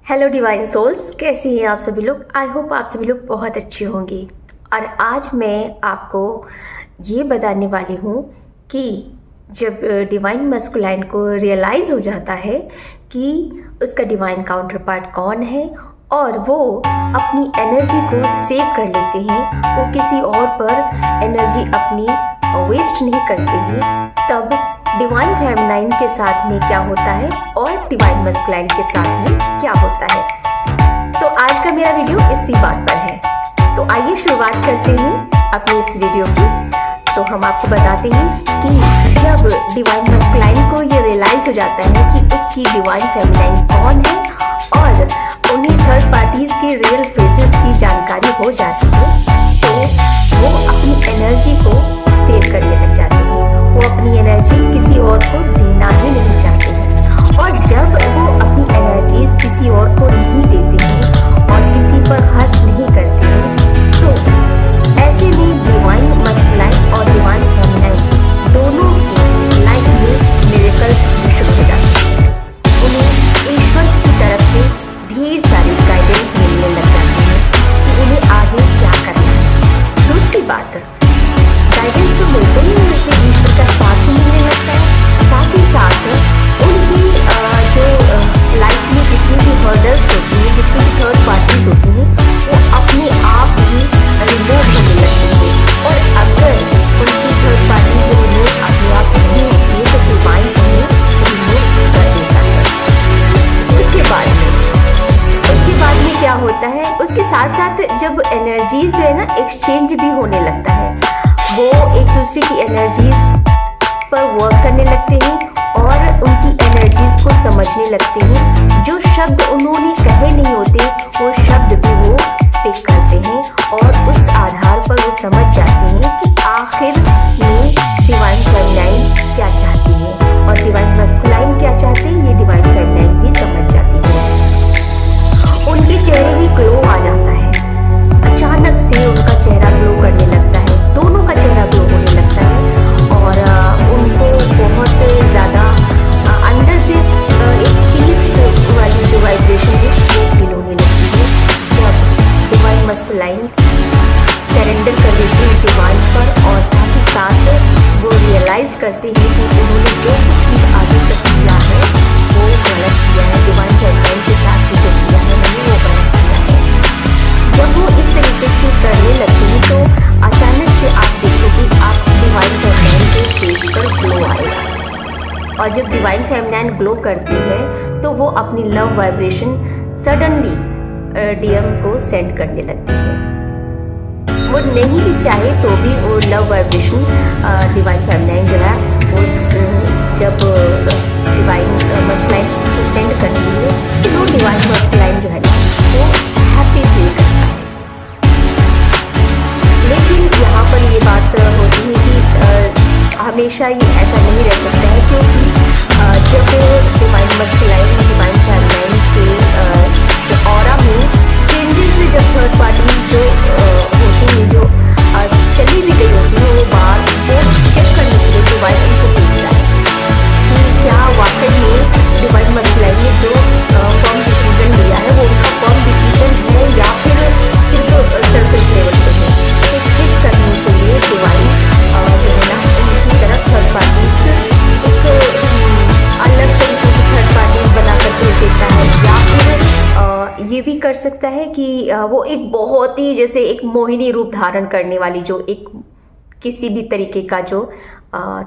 Hello divine souls, कैसे हैं आप सभी लोग। आई होप आप सभी लोग बहुत अच्छे होंगे। और आज मैं आपको ये बताने वाली हूँ कि जब डिवाइन मस्कुलाइन को रियलाइज़ हो जाता है कि उसका डिवाइन काउंटर पार्ट कौन है और वो अपनी एनर्जी को सेव कर लेते हैं, वो किसी और पर एनर्जी अपनी वेस्ट नहीं करते हैं, तब डिवाइन फेमिनाइन के साथ में क्या होता है और डिवाइन मस्कुलाइन के साथ में क्या होता है। तो आज का मेरा वीडियो इसी बात पर है। तो आइए शुरुआत करते हैं अपनी इस वीडियो की। तो हम आपको बताते हैं कि जब डिवाइन मस्कुलाइन को ये रियलाइज हो जाता है कि उसकी डिवाइन फेमिनाइन कौन है और उन्हें थर्ड पार्टीज के रियल फेसेस की जानकारी हो जाती है, तो वो अपनी एनर्जी को सेव करने लग जाते हैं। वो अपनी एनर्जी किसी और को देना ही नहीं चाहते हैं, और जब वो अपनी एनर्जीज किसी और को नहीं देते हैं और किसी पर खर्च नहीं करते हैं, तो ऐसे में डिवाइन मस्कुलाइन और डिवाइन फेमिनाइन दोनों की लाइफ में मिरेकल्स शुरू हो जाते हैं। उन्हें ईश्वर की तरफ से ढेर सारी गाइडेंस मिलने लग जाती है कि उन्हें आगे क्या करना है। दूसरी बात, गाइडेंस तो मिलते ही मिलते ईश्वर का साथ ही मिलने लगता है, साथ ही साथ उनकी जो लाइफ में जितनी भी हर्डल्स होती हैं, जितनी भी थर्ड पार्टीज होती हैं, वो अपने आप ही रिमूव होने लगती हैं। और अगर उनकी थर्ड पार्टी जो रिमूव अपने आप नहीं होती है तो डिवाइन उन्हें रिमूव कर देता है। उसके बाद में क्या होता है, उसके साथ साथ जब एनर्जीज जो है ना एक्सचेंज भी होने लगता है, वो एक दूसरे की एनर्जीज पर वर्क करने लगते हैं और उनकी एनर्जीज को समझने लगते हैं। जो शब्द उन्होंने कहे नहीं होते वो शब्द भी वो पिक करते हैं और उस आधार पर वो समझ जाते हैं कि आखिर में डिवाइन फेमिनाइन क्या चाहती है और डिवाइन मस्कुलाइन क्या चाहते हैं, ये डिवाइन फेमिनाइन भी समझ जाती है। उनके चेहरे में ग्लो आ जाता है, अचानक से उनका चेहरा ग्लो करने लगता है, दोनों का चेहरा ग्लो होने लगता है और उनको बहुत ज़्यादा अंदर से एक पीस वाली जो वाइब्रेशन है वो फील होने लगती है। जब डिवाइन मस्कुलाइन सरेंडर कर देती है डिवाइन पर और साथ ही साथ वो रियलाइज़ करते हैं कि उन्होंने जो कुछ भी आगे तक किया है वो गलत किया है, डिवाइन फेमिनाइन के साथ भी जो किया है मैंने वो गलत किया है। जब वो इस तरीके से करने लगते हैं तो अचानक से आप देखोगे आप डिवाइन फेमिनाइन के फेस पर ग्लो आएगा, और जब डिवाइन फेमिनाइन ग्लो करती है तो वो अपनी लव वाइब्रेशन सडनली डीएम को सेंड करने लगती है। वो नहीं भी चाहे तो भी वो लव वाइब्रेशन डिवाइन फेमिनाइन जो है वो जब डिवाइन मस्कुलाइन को सेंड करती है तो डिवाइन मस्कुलाइन जो है ना वो हैप्पी फील करता है। लेकिन यहाँ पर ये बात होती है कि हमेशा ये ऐसा नहीं रह सकता है, क्योंकि जब डिवाइन मस्कुलाइन डिवाइन फेमिनाइन के जो ऑरा में चेंजेस से जब थर्ड पार्टी जो होती है जो चली भी गई होती है वो बार वो चेक करने के लिए डिवाइन उनको भेजता है कि क्या वाकई में डिवाइन मस्कुलाइन ने जो फर्म डिसीजन लिया है वो उनका फर्म डिसीजन है या फिर सिर्फ सरफेस लेवल पे है। तो चेक करने के लिए डिवाइन जो है ना उनकी तरफ थर्ड पार्टीज एक अलग तरीके की थर्ड पार्टीज बना कर भेज देता है, या फिर ये भी कर सकता है कि वो एक बहुत ही जैसे एक मोहिनी रूप धारण करने वाली जो एक किसी भी तरीके का जो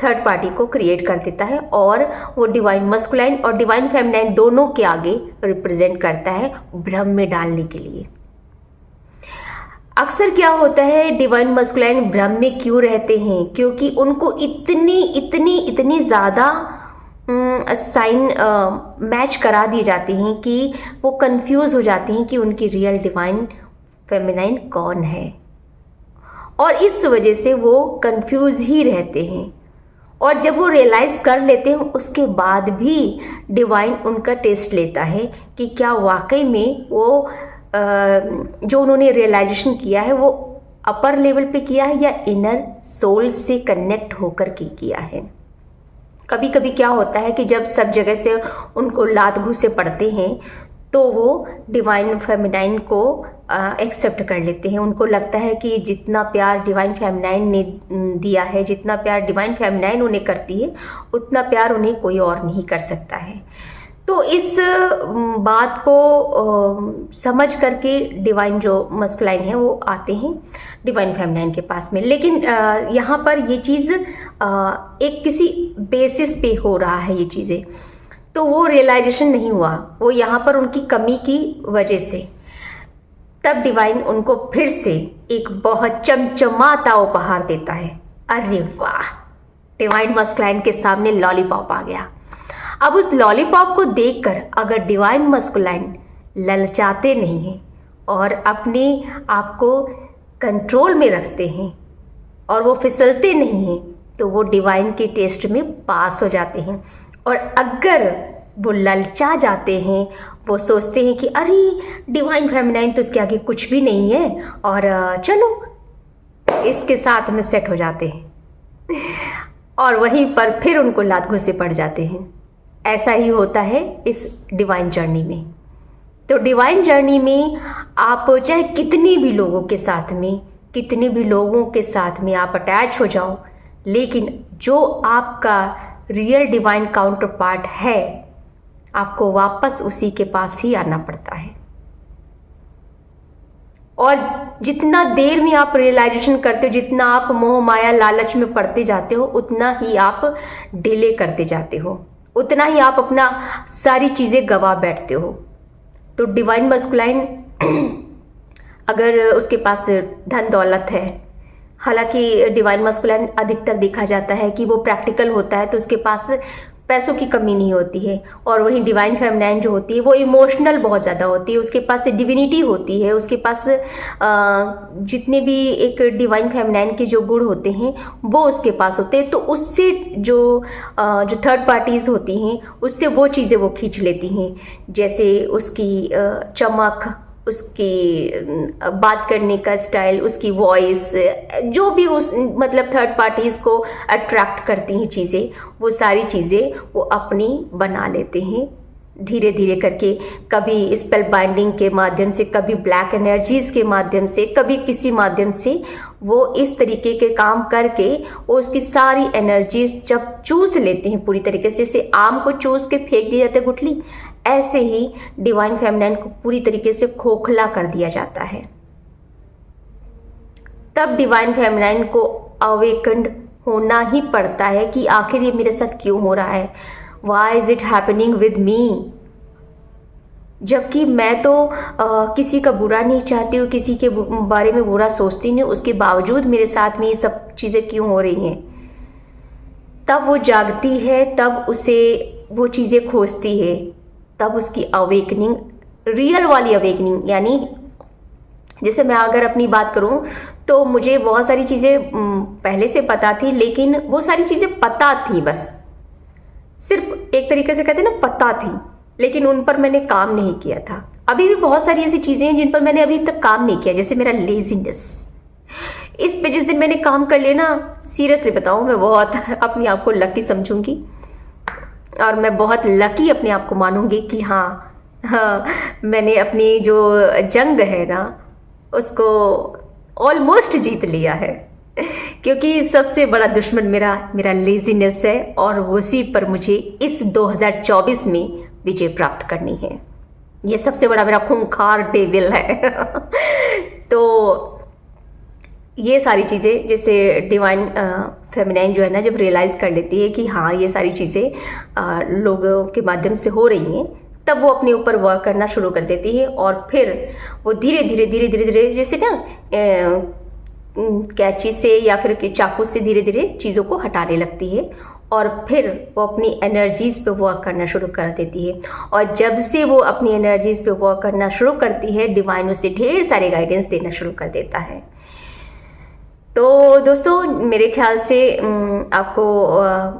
थर्ड पार्टी को क्रिएट कर देता है और वो डिवाइन मस्कुलाइन और डिवाइन फेमिनाइन दोनों के आगे रिप्रेजेंट करता है भ्रम में डालने के लिए। अक्सर क्या होता है, डिवाइन मस्कुलाइन भ्रम में क्यों रहते हैं, क्योंकि उनको इतनी ज़्यादा साइन मैच करा दी जाती हैं कि वो कंफ्यूज हो जाती हैं कि उनकी रियल डिवाइन फेमिनाइन कौन है, और इस वजह से वो कंफ्यूज ही रहते हैं। और जब वो रियलाइज़ कर लेते हैं उसके बाद भी डिवाइन उनका टेस्ट लेता है कि क्या वाकई में वो जो उन्होंने रियलाइजेशन किया है वो अपर लेवल पे किया है या इनर सोल से कनेक्ट होकर के किया है। कभी कभी क्या होता है कि जब सब जगह से उनको लात घूंसे पड़ते हैं तो वो डिवाइन फेमिनाइन को एक्सेप्ट कर लेते हैं। उनको लगता है कि जितना प्यार डिवाइन फेमिनाइन ने दिया है, जितना प्यार डिवाइन फेमिनाइन उन्हें करती है, उतना प्यार उन्हें कोई और नहीं कर सकता है। तो इस बात को समझ करके डिवाइन जो मस्कुलाइन है वो आते हैं डिवाइन फेमिनाइन के पास में। लेकिन यहाँ पर ये चीज़ एक किसी बेसिस पे हो रहा है ये चीज़ें, तो वो रियलाइजेशन नहीं हुआ, वो यहाँ पर उनकी कमी की वजह से। तब डिवाइन उनको फिर से एक बहुत चमचमाता उपहार देता है। अरे वाह, डिवाइन मस्कुलाइन के सामने लॉलीपॉप आ गया। अब उस लॉलीपॉप को देखकर अगर डिवाइन मस्कुलाइन ललचाते नहीं हैं और अपने आप को कंट्रोल में रखते हैं और वो फिसलते नहीं हैं, तो वो डिवाइन के टेस्ट में पास हो जाते हैं। और अगर वो ललचा जाते हैं, वो सोचते हैं कि अरे डिवाइन फेमिनाइन तो इसके आगे कुछ भी नहीं है और चलो इसके साथ में सेट हो जाते हैं, और वहीं पर फिर उनको लात घुसे पड़ जाते हैं। ऐसा ही होता है इस डिवाइन जर्नी में। तो डिवाइन जर्नी में आप चाहे कितने भी लोगों के साथ में, कितने भी लोगों के साथ में आप अटैच हो जाओ, लेकिन जो आपका रियल डिवाइन काउंटर पार्ट है, आपको वापस उसी के पास ही आना पड़ता है। और जितना देर में आप रियलाइजेशन करते हो, जितना आप मोह माया लालच में पड़ते जाते हो, उतना ही आप डिले करते जाते हो, उतना ही आप अपना सारी चीज़ें गवा बैठते हो। तो डिवाइन मस्कुलाइन अगर उसके पास धन दौलत है, हालांकि डिवाइन मस्कुलाइन अधिकतर देखा जाता है कि वो प्रैक्टिकल होता है, तो उसके पास पैसों की कमी नहीं होती है। और वहीं डिवाइन फेमिनाइन जो होती है वो इमोशनल बहुत ज़्यादा होती है, उसके पास डिविनिटी होती है, उसके पास जितने भी एक डिवाइन फेमिनाइन के जो गुण होते हैं वो उसके पास होते हैं। तो उससे जो थर्ड पार्टीज़ होती हैं, उससे वो चीज़ें वो खींच लेती हैं, जैसे उसकी चमक, उसकी बात करने का स्टाइल, उसकी वॉइस, जो भी उस मतलब थर्ड पार्टीज़ को अट्रैक्ट करती हैं चीज़ें, वो सारी चीज़ें वो अपनी बना लेते हैं धीरे धीरे करके। कभी स्पेल बाइंडिंग के माध्यम से, कभी ब्लैक एनर्जीज़ के माध्यम से, कभी किसी माध्यम से वो इस तरीके के काम करके वो उसकी सारी एनर्जीज जब चूस लेते हैं पूरी तरीके से, जैसे आम को चूस के फेंक दिया जाता है गुठली, ऐसे ही डिवाइन फेमिनाइन को पूरी तरीके से खोखला कर दिया जाता है। तब डिवाइन फेमिनाइन को अवेकन्ड होना ही पड़ता है कि आखिर ये मेरे साथ क्यों हो रहा है, why is it happening with me. जबकि मैं तो किसी का बुरा नहीं चाहती हूँ, किसी के बारे में बुरा सोचती नहीं, उसके बावजूद मेरे साथ में ये सब चीज़ें क्यों हो रही हैं। तब वो जागती है, तब उसे वो चीज़ें खोजती है, तब उसकी अवेकनिंग, रियल वाली अवेकनिंग, यानी जैसे मैं अगर अपनी बात करूं तो मुझे बहुत सारी चीज़ें पहले से पता थी, लेकिन वो सारी चीज़ें पता थी, बस सिर्फ एक तरीके से कहते हैं ना, पता थी, लेकिन उन पर मैंने काम नहीं किया था। अभी भी बहुत सारी ऐसी चीज़ें हैं जिन पर मैंने अभी तक काम नहीं किया, जैसे मेरा लेजीनेस। इस पे जिस दिन मैंने काम कर लिया ना, सीरियसली बताऊं, मैं बहुत अपने आप को लकी समझूंगी और मैं बहुत लकी अपने आप को मानूंगी कि हाँ, मैंने अपनी जो जंग है ना उसको ऑलमोस्ट जीत लिया है, क्योंकि सबसे बड़ा दुश्मन मेरा लेजीनेस है, और उसी पर मुझे इस 2024 में विजय प्राप्त करनी है। ये सबसे बड़ा मेरा खूंखार डेविल है। तो ये सारी चीज़ें, जैसे डिवाइन फेमिनाइन जो है ना, जब रियलाइज़ कर लेती है कि हाँ ये सारी चीज़ें लोगों के माध्यम से हो रही हैं, तब वो अपने ऊपर वर्क करना शुरू कर देती है, और फिर वो धीरे धीरे जैसे ना कैंची से या फिर चाकू से धीरे धीरे चीज़ों को हटाने लगती है, और फिर वो अपनी एनर्जीज़ पे वर्क करना शुरू कर देती है। और जब से वो अपनी एनर्जीज़ पे वर्क करना शुरू करती है, डिवाइन उसे ढेर सारे गाइडेंस देना शुरू कर देता है। तो दोस्तों, मेरे ख्याल से आपको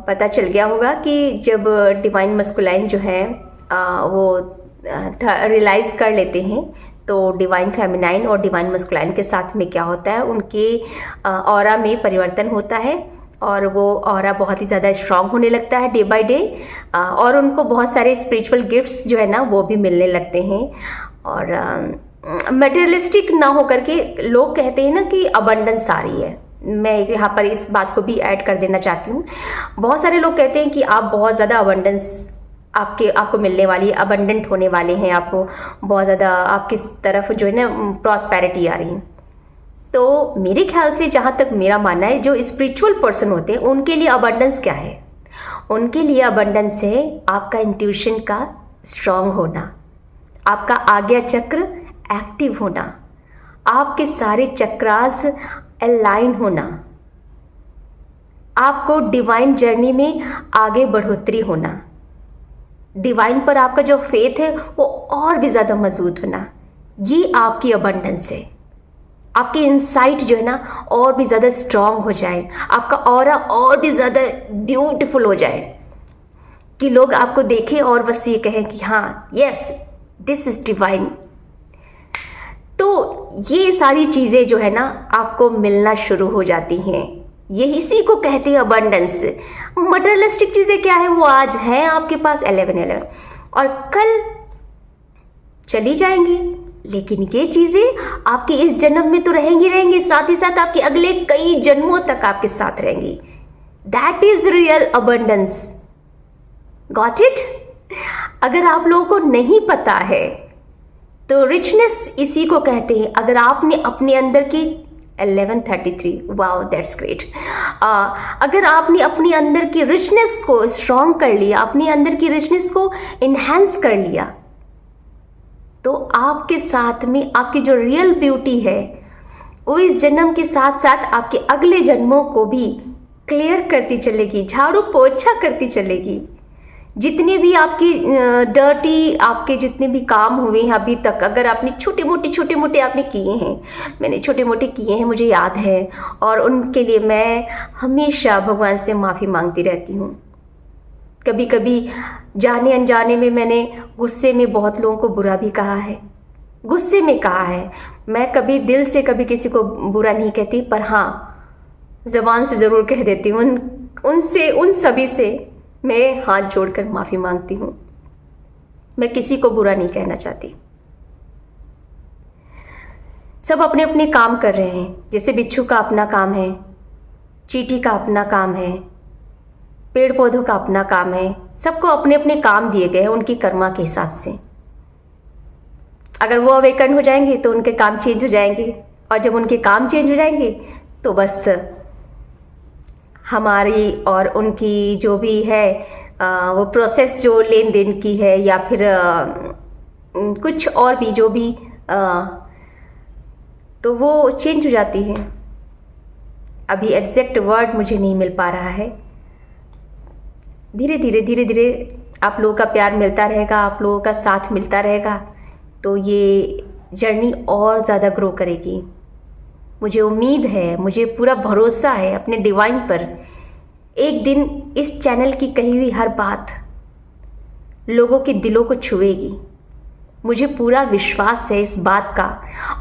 पता चल गया होगा कि जब डिवाइन मस्कुलाइन जो है वो रियलाइज़ कर लेते हैं, तो डिवाइन फेमिनाइन और डिवाइन मस्कुलाइन के साथ में क्या होता है, उनके ऑरा में परिवर्तन होता है, और वो ऑरा बहुत ही ज़्यादा स्ट्रांग होने लगता है डे बाय डे, और उनको बहुत सारे स्पिरिचुअल गिफ्ट्स जो है ना वो भी मिलने लगते हैं। और मटेरियलिस्टिक ना हो करके लोग कहते हैं ना कि अबंडेंस आ रही है, मैं यहाँ पर इस बात को भी ऐड कर देना चाहती हूँ। बहुत सारे लोग कहते हैं कि आप बहुत ज़्यादा अबंडेंस आपको मिलने वाली है, अबंडेंट होने वाले हैं, आपको बहुत ज़्यादा आपकी तरफ जो है ना प्रॉस्पेरिटी आ रही है। तो मेरे ख्याल से जहाँ तक मेरा मानना है, जो स्पिरिचुअल पर्सन होते हैं उनके लिए अबंडेंस क्या है? उनके लिए अबंडेंस है आपका इंट्यूशन का स्ट्रांग होना, आपका आज्ञा चक्र एक्टिव होना, आपके सारे चक्रास अलाइन होना, आपको डिवाइन जर्नी में आगे बढ़ोतरी होना, डिवाइन पर आपका जो फेथ है वो और भी ज़्यादा मजबूत होना, ये आपकी अबंडेंस है। आपकी इंसाइट जो है ना और भी ज़्यादा स्ट्रांग हो जाए, आपका ऑरा और भी ज़्यादा ब्यूटीफुल हो जाए कि लोग आपको देखें और बस ये कहें कि हाँ, यस, दिस इज डिवाइन। तो ये सारी चीज़ें जो है ना आपको मिलना शुरू हो जाती हैं, ये इसी को कहते हैं अबंडेंस। मटेरियलिस्टिक चीज़ें क्या है, वो आज है आपके पास 11 और कल चली जाएंगी, लेकिन ये चीज़ें आपके इस जन्म में तो रहेंगी, साथ ही साथ आपके अगले कई जन्मों तक आपके साथ रहेंगी। That is real abundance. Got it? अगर आप लोगों को नहीं पता है तो रिचनेस इसी को कहते हैं। अगर आपने अपने अंदर की 1133, वाओ दैट्स ग्रेट, अगर आपने अपने अंदर की रिचनेस को स्ट्रॉन्ग कर लिया, अपने अंदर की रिचनेस को इन्हेंस कर लिया, तो आपके साथ में आपकी जो रियल ब्यूटी है वो इस जन्म के साथ साथ आपके अगले जन्मों को भी क्लियर करती चलेगी, झाड़ू पोछा करती चलेगी। जितने भी आपकी डर्टी आपके जितने भी काम हुए हैं अभी तक, अगर आपने छोटे मोटे आपने किए हैं, मैंने छोटे मोटे किए हैं, मुझे याद है, और उनके लिए मैं हमेशा भगवान से माफ़ी मांगती रहती हूँ। कभी कभी जाने अनजाने में मैंने गुस्से में बहुत लोगों को बुरा भी कहा है, गुस्से में कहा है। मैं कभी दिल से कभी किसी को बुरा नहीं कहती, पर हाँ ज़बान से ज़रूर कह देती हूँ। उन सभी से मैं हाथ जोड़कर माफ़ी मांगती हूँ। मैं किसी को बुरा नहीं कहना चाहती। सब अपने अपने काम कर रहे हैं, जैसे बिच्छू का अपना काम है, चींटी का अपना काम है, पेड़ पौधों का अपना काम है। सबको अपने अपने काम दिए गए हैं उनकी कर्मा के हिसाब से। अगर वो अवेकन हो जाएंगे तो उनके काम चेंज हो जाएंगे, और जब उनके काम चेंज हो जाएंगे तो बस हमारी और उनकी जो भी है वो प्रोसेस जो लेन देन की है, या फिर कुछ और भी जो भी तो वो चेंज हो जाती है। अभी एग्जैक्ट वर्ड मुझे नहीं मिल पा रहा है। धीरे धीरे आप लोगों का प्यार मिलता रहेगा, आप लोगों का साथ मिलता रहेगा, तो ये जर्नी और ज़्यादा ग्रो करेगी। मुझे उम्मीद है, मुझे पूरा भरोसा है अपने डिवाइन पर। एक दिन इस चैनल की कही हुई हर बात लोगों के दिलों को छुएगी। मुझे पूरा विश्वास है इस बात का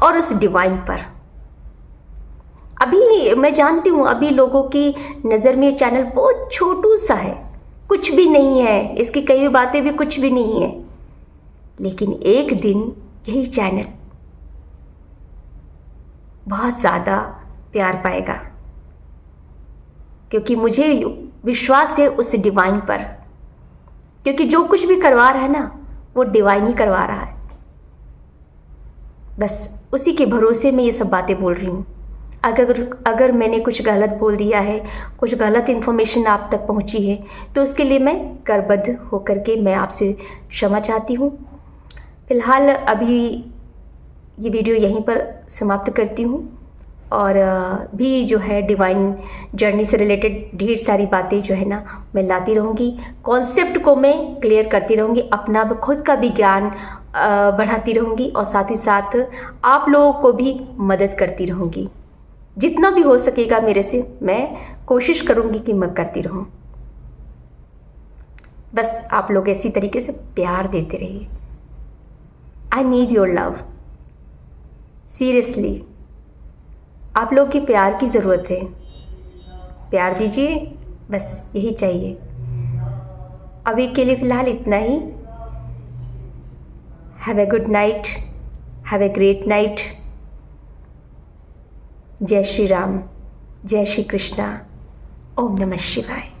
और उस डिवाइन पर। अभी मैं जानती हूँ अभी लोगों की नज़र में ये चैनल बहुत छोटू सा है, कुछ भी नहीं है, इसकी कई हुई बातें भी कुछ भी नहीं है, लेकिन एक दिन यही चैनल बहुत ज़्यादा प्यार पाएगा, क्योंकि मुझे विश्वास है उस डिवाइन पर। क्योंकि जो कुछ भी करवा रहा है ना वो डिवाइन ही करवा रहा है। बस उसी के भरोसे में ये सब बातें बोल रही हूँ। अगर मैंने कुछ गलत बोल दिया है, कुछ गलत इन्फॉर्मेशन आप तक पहुँची है, तो उसके लिए मैं करबद्ध होकर के मैं आपसे क्षमा चाहती हूँ। फिलहाल अभी ये वीडियो यहीं पर समाप्त करती हूँ, और भी जो है डिवाइन जर्नी से रिलेटेड ढेर सारी बातें जो है ना मैं लाती रहूँगी। कॉन्सेप्ट को मैं क्लियर करती रहूँगी, अपना खुद का भी ज्ञान बढ़ाती रहूँगी, और साथ ही साथ आप लोगों को भी मदद करती रहूँगी। जितना भी हो सकेगा मेरे से मैं कोशिश करूँगी कि मैं करती रहूँ। बस आप लोग इसी तरीके से प्यार देते रहिए। I need your love, seriously आप लोग के प्यार की ज़रूरत है। प्यार दीजिए, बस यही चाहिए। अभी के लिए फ़िलहाल इतना ही। Have a good night, have a great night. जय श्री राम, जय श्री कृष्णा, ओम नमः शिवाय।